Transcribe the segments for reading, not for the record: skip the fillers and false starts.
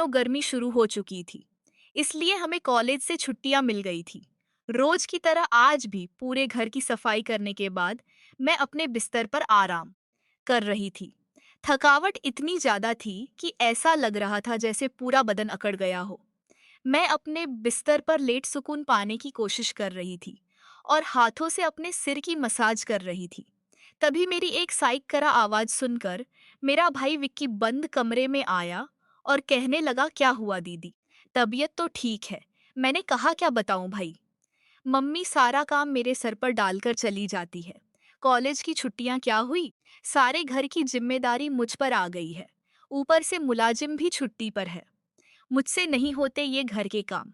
तो गर्मी शुरू हो चुकी थी, इसलिए हमें कॉलेज से छुट्टियां मिल गई थी। रोज की तरह आज भी पूरे घर की सफाई करने के बाद मैं अपने बिस्तर पर आराम कर रही थी। थकावट इतनी ज्यादा थी कि ऐसा लग रहा था जैसे पूरा बदन अकड़ गया हो। मैं अपने बिस्तर पर लेट सुकून पाने की कोशिश कर रही थी और हाथों से अपने सिर की मसाज कर रही थी। तभी मेरी एक साइक करा आवाज सुनकर मेरा भाई विक्की बंद कमरे में आया और कहने लगा, क्या हुआ दीदी? तबीयत तो ठीक है। मैंने कहा, क्या बताऊं भाई? मम्मी सारा काम मेरे सर पर डालकर चली जाती है। कॉलेज की छुट्टियां क्या हुई, सारे घर की जिम्मेदारी मुझ पर आ गई है। ऊपर से मुलाजिम भी छुट्टी पर है। मुझसे नहीं होते ये घर के काम।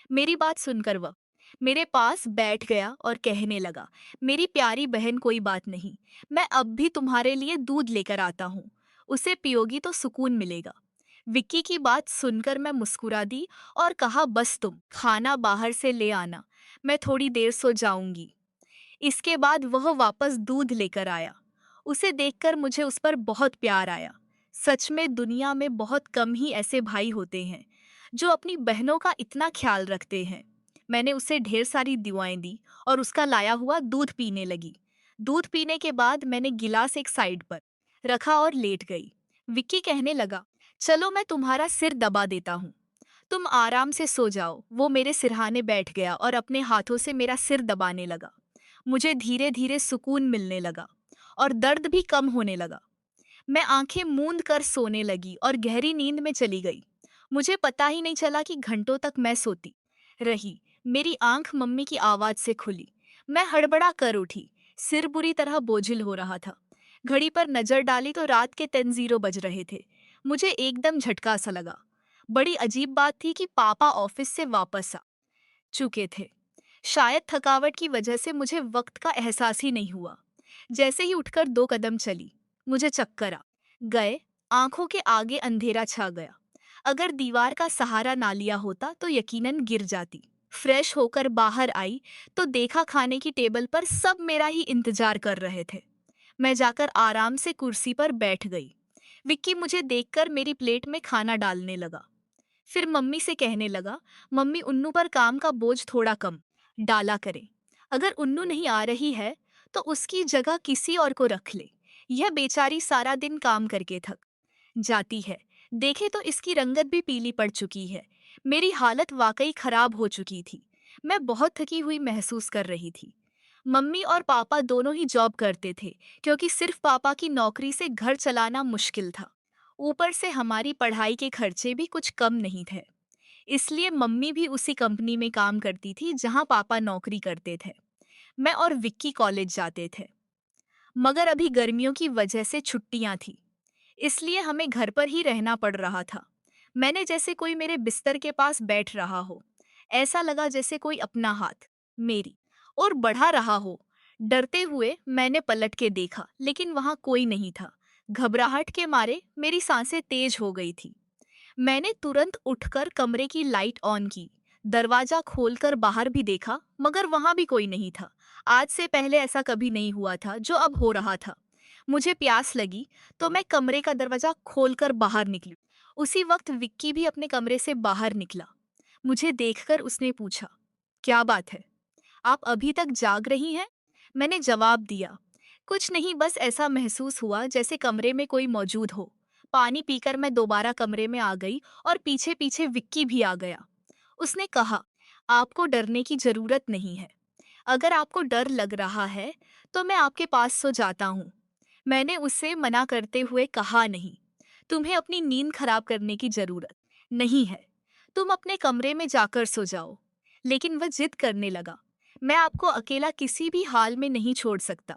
मेरी बात सुनकर वह मेरे पास बैठ गया और कहने लगा, मेरी प्यारी बहन, कोई बात नहीं। मैं अब भी तुम्हारे लिए दूध लेकर आता हूँ। उसे पियोगी तो सुकून मिलेगा। विक्की की बात सुनकर मैं मुस्कुरा दी और कहा, बस तुम खाना बाहर से ले आना, मैं थोड़ी देर सो जाऊंगी। इसके बाद वह वापस दूध लेकर आया। उसे देखकर मुझे उस पर बहुत प्यार आया। सच में दुनिया में बहुत कम ही ऐसे भाई होते हैं जो अपनी बहनों का इतना ख्याल रखते हैं। मैंने उसे ढेर सारी दुआएं दी और उसका लाया हुआ दूध पीने लगी। दूध पीने के बाद मैंने गिलास एक साइड पर रखा और लेट गई। विक्की कहने लगा, चलो मैं तुम्हारा सिर दबा देता हूँ, तुम आराम से सो जाओ। वो मेरे सिरहाने बैठ गया और अपने हाथों से मेरा सिर दबाने लगा। मुझे धीरे धीरे सुकून मिलने लगा और दर्द भी कम होने लगा। मैं आंखें मूंद कर सोने लगी और गहरी नींद में चली गई। मुझे पता ही नहीं चला कि घंटों तक मैं सोती रही। मेरी आंख मम्मी की आवाज से खुली। मैं हड़बड़ा कर उठी। सिर बुरी तरह बोझिल हो रहा था। घड़ी पर नजर डाली तो रात के 10 बज रहे थे। मुझे एकदम झटका सा लगा। बड़ी अजीब बात थी कि पापा ऑफिस से वापस आ चुके थे। शायद थकावट की वजह से मुझे वक्त का एहसास ही नहीं हुआ। जैसे ही उठकर 2 कदम चली, मुझे चक्कर आ गए। आंखों के आगे अंधेरा छा गया। अगर दीवार का सहारा ना लिया होता तो यकीनन गिर जाती। फ्रेश होकर बाहर आई तो देखा खाने की टेबल पर सब मेरा ही इंतजार कर रहे थे। मैं जाकर आराम से कुर्सी पर बैठ गई। विक्की मुझे देखकर मेरी प्लेट में खाना डालने लगा। फिर मम्मी से कहने लगा, मम्मी उन्नू पर काम का बोझ थोड़ा कम डाला करें। अगर उन्नू नहीं आ रही है तो उसकी जगह किसी और को रख ले। यह बेचारी सारा दिन काम करके थक जाती है। देखे तो इसकी रंगत भी पीली पड़ चुकी है। मेरी हालत वाकई खराब हो चुकी थी। मैं बहुत थकी हुई महसूस कर रही थी। मम्मी और पापा दोनों ही जॉब करते थे, क्योंकि सिर्फ पापा की नौकरी से घर चलाना मुश्किल था। ऊपर से हमारी पढ़ाई के खर्चे भी कुछ कम नहीं थे। इसलिए मम्मी भी उसी कंपनी में काम करती थी जहां पापा नौकरी करते थे। मैं और विक्की कॉलेज जाते थे। मगर अभी गर्मियों की वजह से छुट्टियां थी, इसलिए हमें घर पर ही रहना पड़ रहा था। मैंने जैसे कोई मेरे बिस्तर के पास बैठ रहा हो। ऐसा लगा जैसे कोई अपना हाथ मेरी और बढ़ा रहा हो। डरते हुए मैंने पलट के देखा, लेकिन वहां कोई नहीं था। घबराहट के मारे मेरी सांसें तेज हो गई थी। मैंने तुरंत उठकर कमरे की लाइट ऑन की। दरवाजा खोलकर बाहर भी देखा, मगर वहां भी कोई नहीं था। आज से पहले ऐसा कभी नहीं हुआ था जो अब हो रहा था। मुझे प्यास लगी तो मैं कमरे का दरवाजा खोलकर बाहर निकली। उसी वक्त विक्की भी अपने कमरे से बाहर निकला। मुझे देखकर उसने पूछा, क्या बात है, आप अभी तक जाग रही हैं? मैंने जवाब दिया, कुछ नहीं, बस ऐसा महसूस हुआ जैसे कमरे में कोई मौजूद हो। पानी पीकर मैं दोबारा कमरे में आ गई और पीछे पीछे विक्की भी आ गया। उसने कहा, आपको डरने की जरूरत नहीं है। अगर आपको डर लग रहा है तो मैं आपके पास सो जाता हूँ। मैंने उसे मना करते हुए कहा, नहीं, तुम्हें अपनी नींद खराब करने की जरूरत नहीं है। तुम अपने कमरे में जाकर सो जाओ। लेकिन वह जिद करने लगा, मैं आपको अकेला किसी भी हाल में नहीं छोड़ सकता।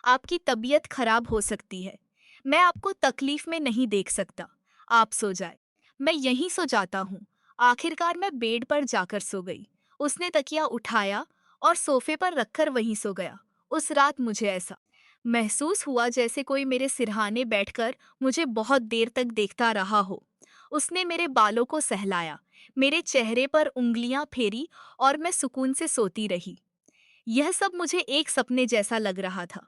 आपकी तबीयत खराब हो सकती है। मैं आपको तकलीफ में नहीं देख सकता। आप सो जाए। मैं यहीं सो जाता हूँ। आखिरकार मैं बेड पर जाकर सो गई। उसने तकिया उठाया और सोफे पर रखकर वहीं सो गया। उस रात मुझे ऐसा महसूस हुआ जैसे कोई मेरे सिरहाने बैठकर मुझे बहुत देर तक देखता रहा हो। उसने मेरे बालों को सहलाया, मेरे चेहरे पर उंगलियां फेरी और मैं सुकून से सोती रही। यह सब मुझे एक सपने जैसा लग रहा था।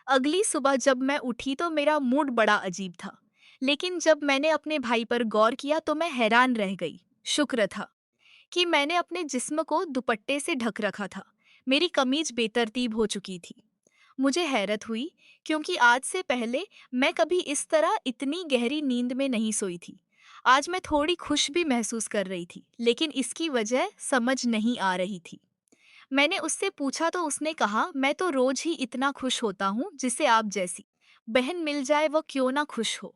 अगली सुबह जब मैं उठी तो मेरा मूड बड़ा अजीब था। लेकिन जब मैंने अपने भाई पर गौर किया तो मैं हैरान रह गई। शुक्र था कि मैंने अपने जिस्म को दुपट्टे से ढक रखा था। मेरी कमीज बेतरतीब हो चुकी थी। मुझे हैरत हुई क्योंकि आज से पहले मैं कभी इस तरह इतनी गहरी नींद में नहीं सोई थी। आज मैं थोड़ी खुश भी महसूस कर रही थी, लेकिन इसकी वजह समझ नहीं आ रही थी। मैंने उससे पूछा तो उसने कहा, मैं तो रोज ही इतना खुश होता हूँ, जिसे आप जैसी बहन मिल जाए वो क्यों ना खुश हो।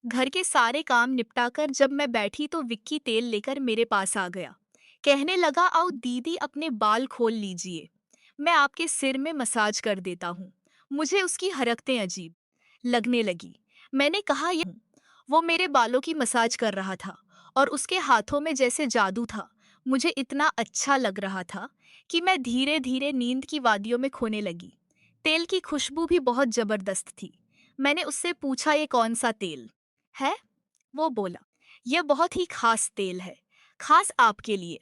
घर के सारे काम निपटाकर जब मैं बैठी तो विक्की तेल लेकर मेरे पास आ गया। कहने लगा, आओ दीदी अपने बाल खोल लीजिए, मैं आपके सिर में मसाज कर देता हूँ। मुझे उसकी हरकतें अजीब लगने लगी। मैंने कहा, यह हूँ। वो मेरे बालों की मसाज कर रहा था और उसके हाथों में जैसे जादू था। मुझे इतना अच्छा लग रहा था कि मैं धीरे धीरे नींद की वादियों में खोने लगी। तेल की खुशबू भी बहुत जबरदस्त थी। मैंने उससे पूछा, ये कौन सा तेल है? वो बोला, यह बहुत ही खास तेल है, खास आपके लिए।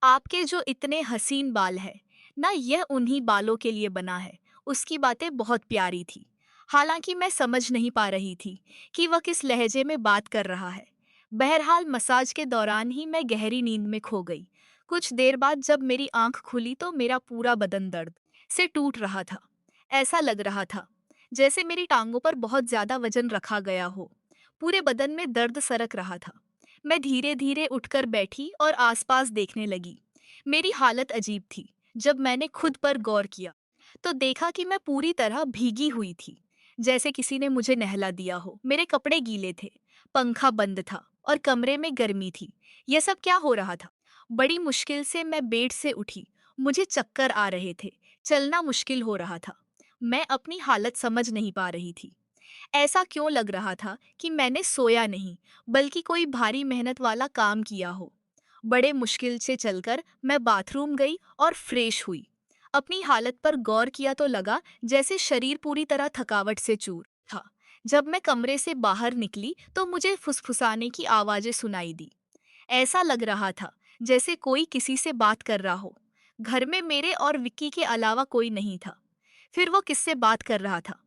आपके जो इतने हसीन बाल है ना, यह उन्हीं बालों के लिए बना है। उसकी बातें बहुत प्यारी थी। हालांकि मैं समझ नहीं पा रही थी कि वह किस लहजे में बात कर रहा है। बहरहाल मसाज के दौरान ही मैं गहरी नींद में खो गई। कुछ देर बाद जब मेरी आंख खुली तो मेरा पूरा बदन दर्द से टूट रहा था। ऐसा लग रहा था जैसे मेरी टांगों पर बहुत ज्यादा वजन रखा गया हो। पूरे बदन में दर्द सरक रहा था। मैं धीरे धीरे उठकर बैठी और आसपास देखने लगी। मेरी हालत अजीब थी। जब मैंने खुद पर गौर किया तो देखा कि मैं पूरी तरह भीगी हुई थी, जैसे किसी ने मुझे नहला दिया हो। मेरे कपड़े गीले थे, पंखा बंद था और कमरे में गर्मी थी। यह सब क्या हो रहा था? बड़ी मुश्किल से मैं बेड से उठी। मुझे चक्कर आ रहे थे, चलना मुश्किल हो रहा था। मैं अपनी हालत समझ नहीं पा रही थी। ऐसा क्यों लग रहा था कि मैंने सोया नहीं, बल्कि कोई भारी मेहनत वाला काम किया हो। बड़े मुश्किल से चलकर मैं बाथरूम गई और फ्रेश हुई। अपनी हालत पर गौर किया तो लगा जैसे शरीर पूरी तरह थकावट से चूर था। जब मैं कमरे से बाहर निकली तो मुझे फुसफुसाने की आवाजें सुनाई दी। ऐसा लग रहा था जैसे कोई किसी से बात कर रहा हो। घर में मेरे और विक्की के अलावा कोई नहीं था। फिर वो किससे बात कर रहा था?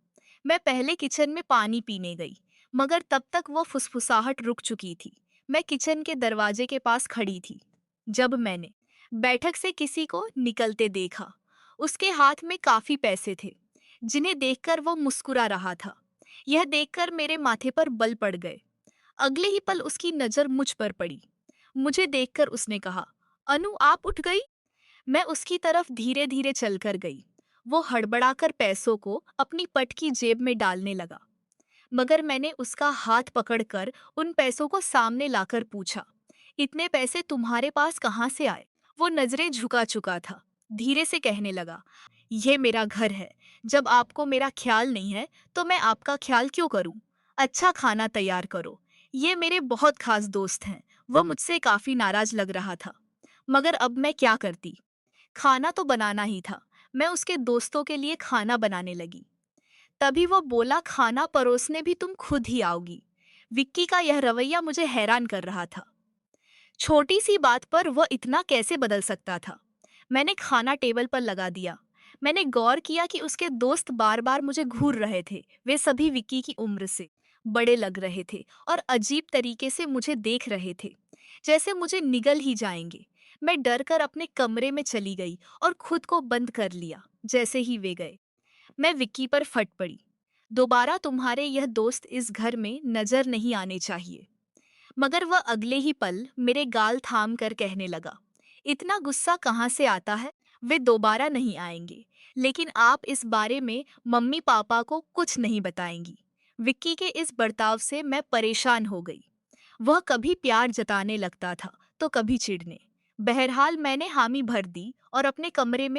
मैं पहले किचन में पानी पीने गई, मगर तब तक वो फुसफुसाहट रुक चुकी थी। मैं किचन के दरवाजे के पास खड़ी थी जब मैंने बैठक से किसी को निकलते देखा। उसके हाथ में काफी पैसे थे, जिन्हें देखकर वो मुस्कुरा रहा था। यह देखकर मेरे माथे पर बल पड़ गए। अगले ही पल उसकी नजर मुझ पर पड़ी। मुझे देखकर उसने कहा, अनु आप उठ गई? मैं उसकी तरफ धीरे धीरे चलकर गई। वो हड़बड़ाकर पैसों को अपनी पट की जेब में डालने लगा, मगर मैंने उसका हाथ पकड़कर उन पैसों को सामने लाकर पूछा, इतने पैसे तुम्हारे पास कहाँ से आए? वो नजरें झुका चुका था। धीरे से कहने लगा, ये मेरा घर है। जब आपको मेरा ख्याल नहीं है तो मैं आपका ख्याल क्यों करूं? अच्छा खाना तैयार करो। ये मेरे बहुत खास दोस्त हैं। वह मुझसे काफी नाराज लग रहा था, मगर अब मैं क्या करती? खाना तो बनाना ही था। मैं उसके दोस्तों के लिए खाना बनाने लगी। तभी वो बोला, खाना परोसने भी तुम खुद ही आओगी। विक्की का यह रवैया मुझे हैरान कर रहा था। छोटी सी बात पर वह इतना कैसे बदल सकता था? मैंने खाना टेबल पर लगा दिया। मैंने गौर किया कि उसके दोस्त बार बार मुझे घूर रहे थे। वे सभी विक्की की उम्र से बड़े लग रहे थे और अजीब तरीके से मुझे देख रहे थे, जैसे मुझे निगल ही जाएंगे। मैं डर कर अपने कमरे में चली गई और खुद को बंद कर लिया। जैसे ही वे गए मैं विक्की पर फट पड़ी। दोबारा तुम्हारे यह दोस्त इस घर में नजर नहीं आने चाहिए। मगर वह अगले ही पल मेरे गाल थाम कर कहने लगा, इतना गुस्सा कहाँ से आता है? वे दोबारा नहीं आएंगे, लेकिन आप इस बारे में मम्मी पापा को कुछ नहीं बताएंगी। विक्की के इस बर्ताव से मैं परेशान हो गई। वह कभी प्यार जताने लगता था तो कभी चिढ़ने। बहरहाल मैंने हामी भर दी और अपने कमरे में